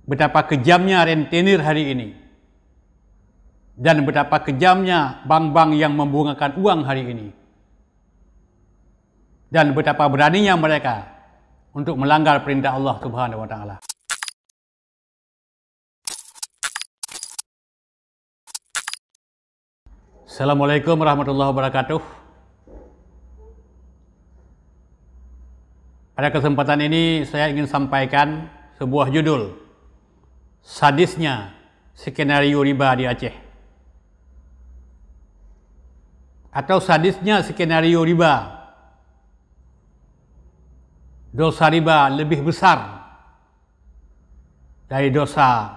betapa kejamnya rentenir hari ini, dan betapa kejamnya bank-bank yang membungakan uang hari ini, dan betapa beraninya mereka untuk melanggar perintah Allah Subhanahu wa Ta'ala. Assalamualaikum warahmatullahi wabarakatuh. Pada kesempatan ini saya ingin sampaikan sebuah judul, sadisnya skenario riba di Aceh, atau sadisnya skenario riba. Dosa riba lebih besar dari dosa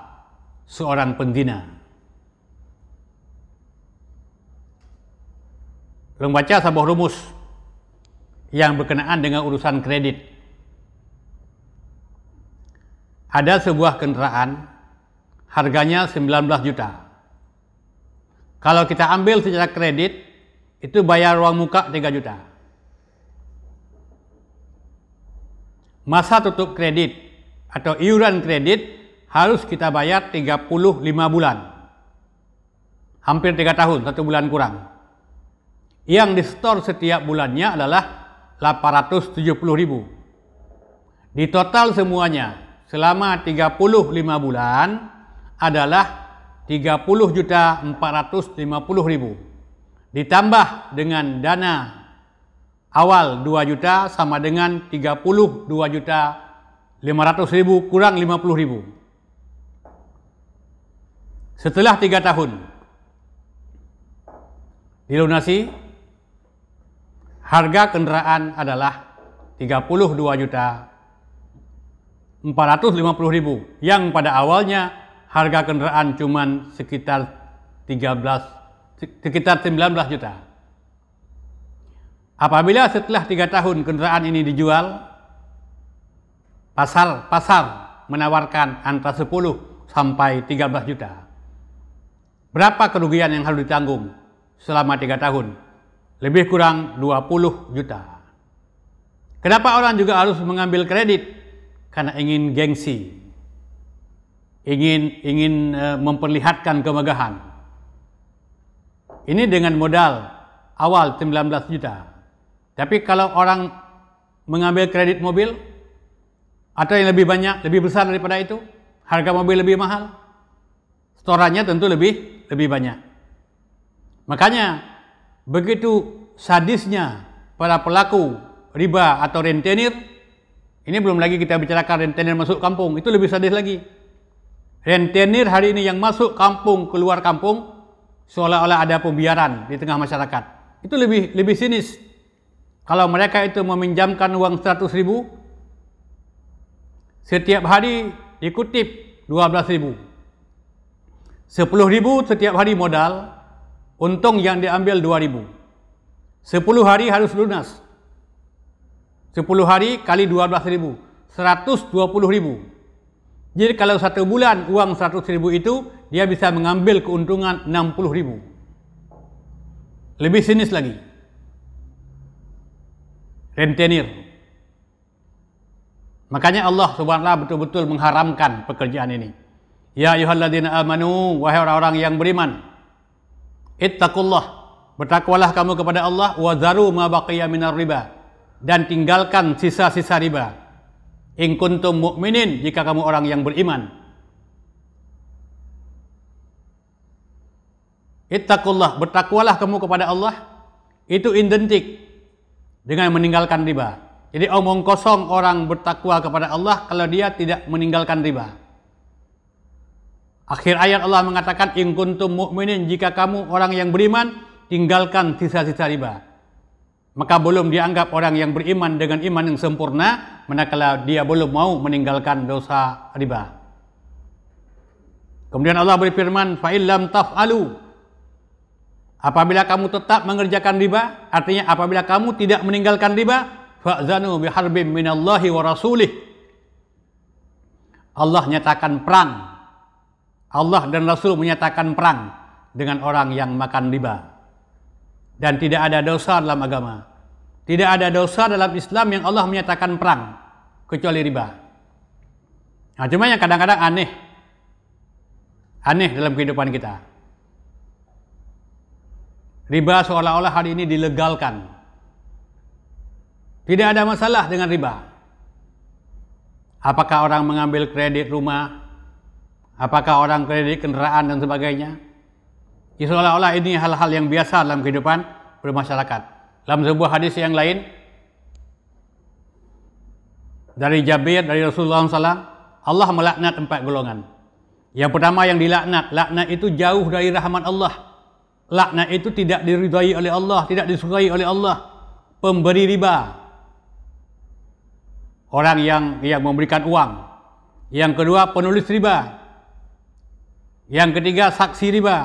seorang penzina. Membaca sebuah rumus yang berkenaan dengan urusan kredit. Ada sebuah kendaraan harganya 19 juta. Kalau kita ambil secara kredit, itu bayar uang muka 3 juta. Masa tutup kredit atau iuran kredit harus kita bayar 35 bulan. Hampir 3 tahun, 1 bulan kurang. Yang disetor setiap bulannya adalah 870.000. Di total semuanya selama 35 bulan adalah 30.450.000. Ditambah dengan dana awal 2 juta sama dengan 32.500.000 kurang 50.000. Setelah 3 tahun dilunasi, harga kendaraan adalah 32.450.000, yang pada awalnya harga kendaraan cuma sekitar 19 juta. Apabila setelah 3 tahun kendaraan ini dijual, pasar menawarkan antara 10 sampai 13 juta. Berapa kerugian yang harus ditanggung selama 3 tahun? Lebih kurang 20 juta. Kenapa orang juga harus mengambil kredit? Karena ingin gengsi, ingin memperlihatkan kemegahan. Ini dengan modal awal 19 juta. Tapi kalau orang mengambil kredit mobil, atau yang lebih banyak, lebih besar daripada itu, harga mobil lebih mahal, setorannya tentu lebih banyak. Makanya begitu sadisnya para pelaku riba atau rentenir. Ini belum lagi kita bicarakan rentenir masuk kampung, itu lebih sadis lagi. Rentenir hari ini yang masuk kampung, keluar kampung, seolah-olah ada pembiaran di tengah masyarakat. Itu lebih sinis. Kalau mereka itu meminjamkan uang 100.000, setiap hari dikutip 12.000. 10.000 setiap hari modal, untung yang diambil 2.000. 10 hari harus lunas. 10 hari kali 12.000, 120.000. Jadi kalau 1 bulan uang 100.000 itu, dia bisa mengambil keuntungan 60.000. Lebih sinis lagi. Rentenir. Makanya Allah Subhanahu wa Ta'ala betul-betul mengharamkan pekerjaan ini. Ya ayyuhalladzina amanu, wahai orang-orang yang beriman, ittaqullah, bertakwalah kamu kepada Allah, wa zaru ma baqiya minar riba, dan tinggalkan sisa-sisa riba. In kuntum mu'minin, jika kamu orang yang beriman. Ittaqullah, bertakwalah kamu kepada Allah, itu identik dengan meninggalkan riba. Jadi omong kosong orang bertakwa kepada Allah kalau dia tidak meninggalkan riba. Akhir ayat Allah mengatakan, in kuntum mu'minin, jika kamu orang yang beriman, tinggalkan sisa-sisa riba. Maka belum dianggap orang yang beriman dengan iman yang sempurna, manakala dia belum mau meninggalkan dosa riba. Kemudian Allah berfirman, fa illam taf'alu, apabila kamu tetap mengerjakan riba, artinya apabila kamu tidak meninggalkan riba, fa'zanu biharbin minallahi wa rasulih, Allah nyatakan perang. Allah dan Rasul menyatakan perang dengan orang yang makan riba. Dan tidak ada dosa dalam agama, tidak ada dosa dalam Islam yang Allah menyatakan perang kecuali riba. Nah, cuma yang kadang-kadang aneh dalam kehidupan kita. Riba seolah-olah hari ini dilegalkan. Tidak ada masalah dengan riba. Apakah orang mengambil kredit rumah? Apakah orang kredit kendaraan dan sebagainya? Ya, seolah-olah ini hal-hal yang biasa dalam kehidupan bermasyarakat. Dalam sebuah hadis yang lain dari Jabir dari Rasulullah SAW, Allah melaknat 4 golongan. Yang pertama yang dilaknat, laknat itu jauh dari rahmat Allah. Laknat itu tidak diridhai oleh Allah, tidak disukai oleh Allah. Pemberi riba, orang yang memberikan uang. Yang kedua penulis riba. Yang ketiga saksi riba.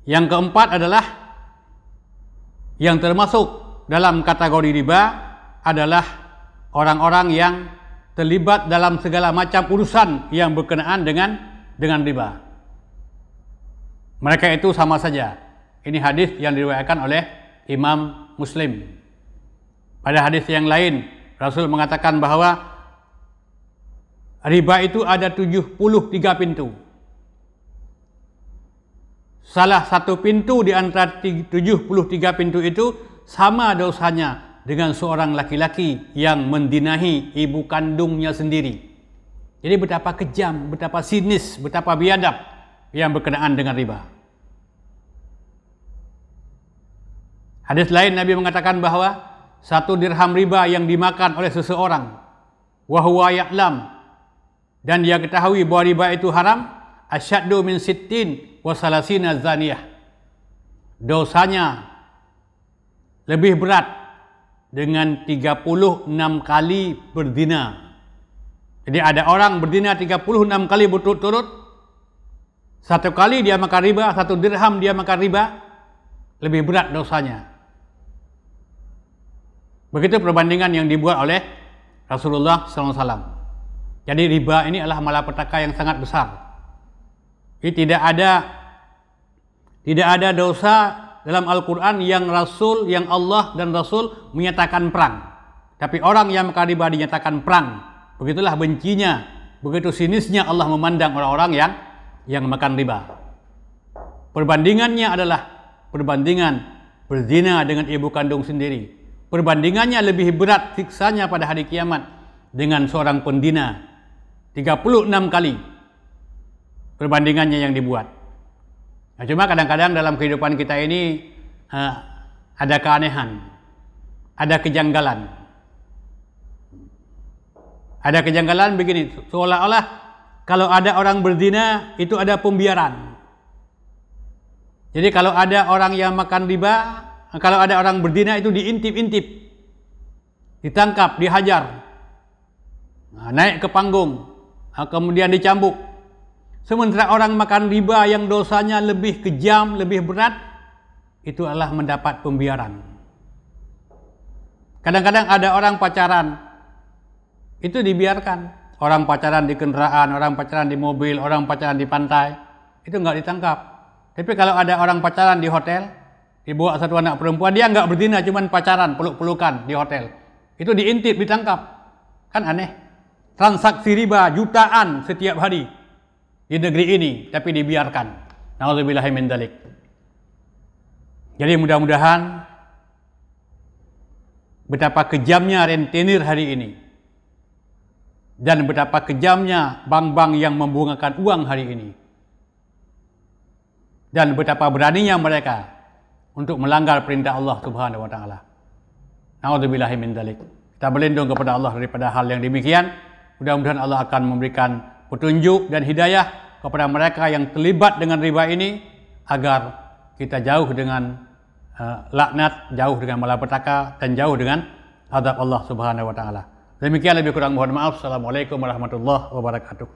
Yang keempat adalah yang termasuk dalam kategori riba adalah orang-orang yang terlibat dalam segala macam urusan yang berkenaan dengan riba. Mereka itu sama saja. Ini hadis yang diriwayatkan oleh Imam Muslim. Pada hadis yang lain, Rasul mengatakan bahwa riba itu ada 73 pintu. Salah satu pintu di antara 73 pintu itu sama dosanya dengan seorang laki-laki yang mendinahi ibu kandungnya sendiri. Jadi betapa kejam, betapa sinis, betapa biadab yang berkenaan dengan riba. Hadis lain Nabi mengatakan bahwa 1 dirham riba yang dimakan oleh seseorang wa huwa ya'lam, dan dia ketahui bahwa riba itu haram, asyaddu min sittin wa salasina zaniyah. Dosanya lebih berat dengan 36 kali berzina. Jadi ada orang berzina 36 kali berturut-turut. 1 kali dia makan riba, 1 dirham dia makan riba, lebih berat dosanya. Begitu perbandingan yang dibuat oleh Rasulullah SAW. Jadi riba ini adalah malapetaka yang sangat besar. Jadi tidak ada dosa dalam Al-Quran yang Allah dan Rasul menyatakan perang. Tapi orang yang makan riba dinyatakan perang. Begitulah bencinya, begitu sinisnya Allah memandang orang-orang yang makan riba. Perbandingannya adalah perbandingan berzina dengan ibu kandung sendiri. Perbandingannya lebih berat siksanya pada hari kiamat dengan seorang pendina. 36 kali perbandingannya yang dibuat. Nah, cuma kadang-kadang dalam kehidupan kita ini ada keanehan, ada kejanggalan. Ada kejanggalan begini, seolah-olah kalau ada orang berzina itu ada pembiaran. Jadi kalau ada orang yang makan riba, kalau ada orang berzina itu diintip-intip, ditangkap, dihajar, naik ke panggung, kemudian dicambuk. Sementara orang makan riba yang dosanya lebih kejam, lebih berat, itu adalah mendapat pembiaran. Kadang-kadang ada orang pacaran, itu dibiarkan. Orang pacaran di kendaraan, orang pacaran di mobil, orang pacaran di pantai, itu nggak ditangkap. Tapi kalau ada orang pacaran di hotel, dibawa satu anak perempuan, dia nggak berzina, cuman pacaran, peluk-pelukan di hotel, itu diintip, ditangkap. Kan aneh. Transaksi riba jutaan setiap hari di negeri ini, tapi dibiarkan. Na'udzubillahi min dzalik. Jadi mudah-mudahan betapa kejamnya rentenir hari ini, dan betapa kejamnya bank-bank yang membungakan uang hari ini, dan betapa beraninya mereka untuk melanggar perintah Allah Subhanahu wa taala. Na'udzubillahi min dzalik. Kita berlindung kepada Allah daripada hal yang demikian. Mudah-mudahan Allah akan memberikan petunjuk dan hidayah kepada mereka yang terlibat dengan riba ini, agar kita jauh dengan laknat, jauh dengan malapetaka, dan jauh dengan azab Allah Subhanahu wa taala. Demikian, lebih kurang mohon maaf. Assalamualaikum warahmatullahi wabarakatuh.